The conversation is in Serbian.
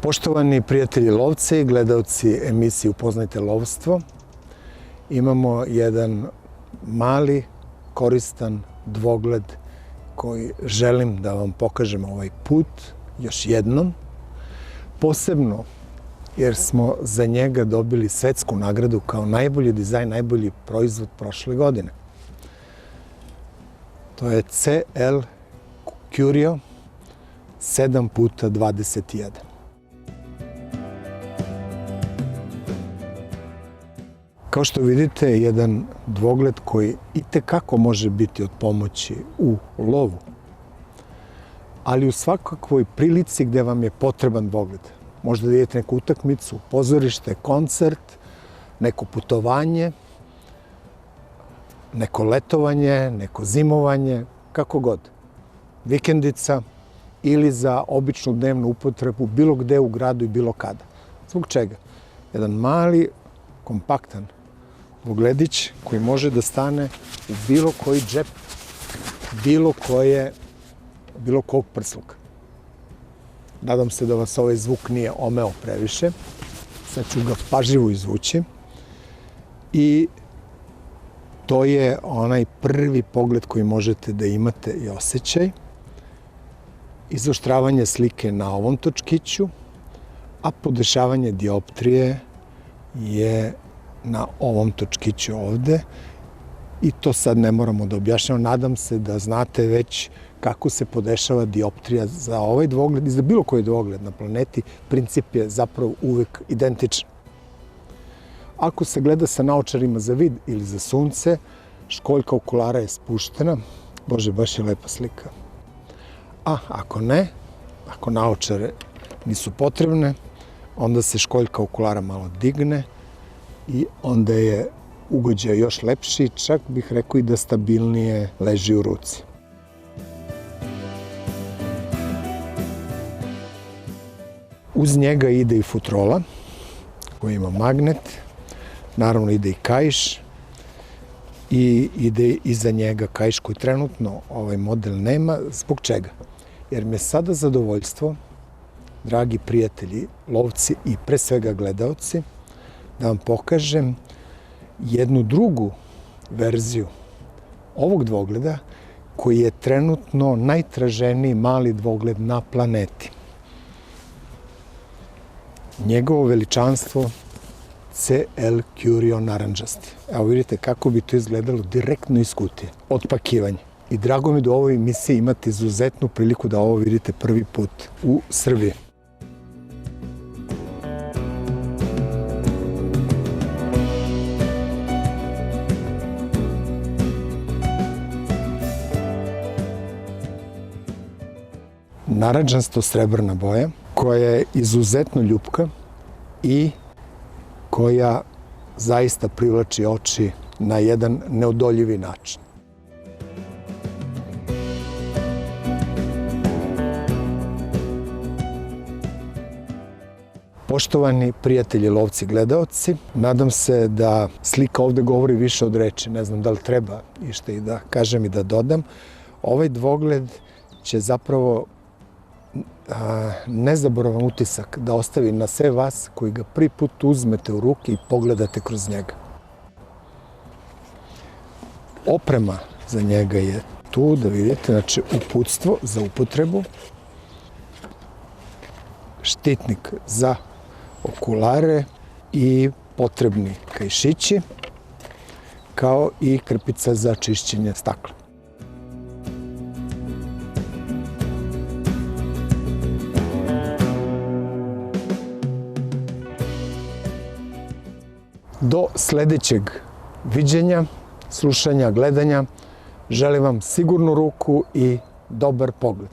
Poštovani prijatelji lovci i gledaoci emisije Upoznajte lovstvo, imamo jedan mali, koristan dvogled koji želim da vam pokažem ovaj put još jednom. Posebno jer smo za njega dobili svetsku nagradu kao najbolji dizajn, najbolji proizvod prošle godine. To je CL Curio 7x21. Kao što vidite, jedan dvogled koji itekako može biti od pomoći u lovu, ali u svakakvoj prilici gde vam je potreban dvogled. Možda da idete neku utakmicu, pozorište, koncert, neko putovanje, neko letovanje, neko zimovanje, kako god. Vikendica ili za običnu dnevnu upotrebu bilo gde u gradu i bilo kada. Zbog čega? Jedan mali, kompaktan dvogledić koji može da stane u bilo koji džep, bilo kog prsluka. Nadam se da vas ovaj zvuk nije omeo previše. Sad ću ga pažljivo izvući. I to je onaj prvi pogled koji možete da imate i osjećaj. Izoštravanje slike na ovom točkiću, a podešavanje dioptrije je na ovom točkiću ovde. I to sad ne moramo da objašnjamo. Nadam se da znate već kako se podešava dioptrija za ovaj dvogled i za bilo koji dvogled na planeti. Princip je zapravo uvek identičan. Ako se gleda sa naočarima za vid ili za sunce, školjka okulara je spuštena. Bože, baš je lepa slika. A ako ne, ako naočare nisu potrebne, onda se školjka okulara malo digne i onda je ugođaj još lepši, čak bih rekao i da stabilnije leži u ruci. Uz njega ide i futrola koji ima magnet, naravno ide i kaiš i ide iza njega kaiš koji trenutno ovaj model nema. Zbog čega? Jer me sada zadovoljstvo, dragi prijatelji, lovci i pre svega gledaoci, da vam pokažem jednu drugu verziju ovog dvogleda koji je trenutno najtraženiji mali dvogled na planeti. Njegovo veličanstvo CL Curio narandžasti. Evo vidite kako bi to izgledalo direktno iz kutije, od pakivanja. I drago mi da u ovoj emisiji imate izuzetnu priliku da ovo vidite prvi put u Srbiji. Narandžasto-srebrna boja, koja je izuzetno ljupka i koja zaista privlači oči na jedan neodoljivi način. Poštovani prijatelji, lovci, gledaoci, nadam se da slika ovde govori više od reči. Ne znam da li treba išta i da kažem i da dodam. Ovaj dvogled će zapravo nezaboravan utisak da ostavi na sve vas koji ga prvi put uzmete u ruke i pogledate kroz njega. Oprema za njega je tu, da vidite, znači uputstvo za upotrebu, štitnik za okulare i potrebni kaišići, kao i krpica za čišćenje stakla. Do sledećeg viđenja, slušanja, gledanja, želim vam sigurnu ruku i dobar pogled.